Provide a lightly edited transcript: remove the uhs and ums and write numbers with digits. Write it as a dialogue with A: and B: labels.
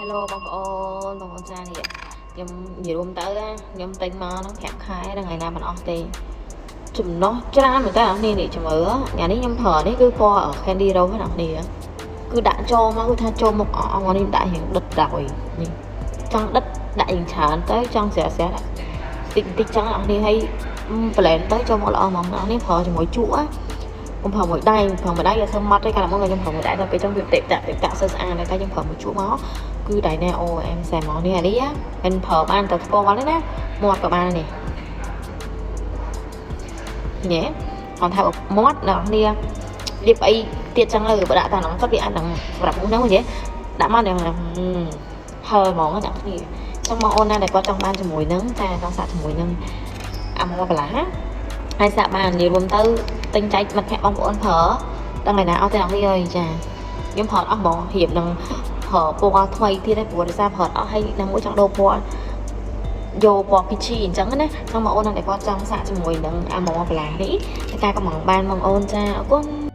A: Hello បងប្អូនចានេះខ្ញុំនិយាយរួមទៅខ្ញុំទិញមកហ្នឹង5ខែដល់ថ្ងៃណាមិនអស់ទេចំណុះច្រើនមែនតើអ្នកនេះនេះមើលថ្ងៃនេះខ្ញុំប្រើនេះគឺពណ៌ Candy Rose ហ្នឹងអ្នកនេះគឺដាក់ចូលមកគឺថាចូលមុខអស់មកនេះដាក់រៀងដិតដល់នេះចង់ដិតដាក់រៀងច្រើនទៅចង់ស្រាក់ស្រាក់តិចតិចចឹងអ្នកនេះឲ្យ blend ទៅចូលមកល្អហ្មងអ្នកនេះប្រើជាមួយជក់ខ្ញុំប្រើមួយដៃយកធ្វើម៉ត់ទេកាលមកខ្ញុំប្រើមួយដៃដល់ពេលចឹងវាតិចតាក់ស្អាតតែខ្ញុំប្រើមួយជក់មកគឺដៃណែអូអែមសែមកនេះអានេះមិនប្រើបានតែស្ពងហ្នឹងណាមាត់ក៏បាននេះញ៉េគាត់ថាមាត់អ្នកនេះលាបអីទៀតចឹងលើបើដាក់តាមហ្នឹងគាត់វាអាចនឹងសម្រាប់ហ្នឹងយេដាក់មកហ្នឹងហើហ្មងអ្នកនេះចឹងបងអូនណាដែលគាត់ចង់បានជាមួយនឹងតែចង់សាកជាមួយនឹងអាមកបន្លាហើយសាកបាននិយាយរួមទៅទិញចែកមិត្តភក្តិបងប្អូនប្រើដល់ថ្ងៃណាអស់តែអ្នកនេះអើយចាខ្ញុំប្រើអស់ហ្មងរៀបនឹងប្រើពណ៌ថ្មីទៀតហើយព្រោះដោយសារប្រើអស់ហើយណាមួយចង់ដូរពណ៌យកពណ៌ពីឈីអញ្ចឹងណាចឹងបងអូនណាដែលគាត់ចង់សាកជាមួយនឹងអាមកបន្លានេះតែការកំងបានបងអូនចាអរគុណ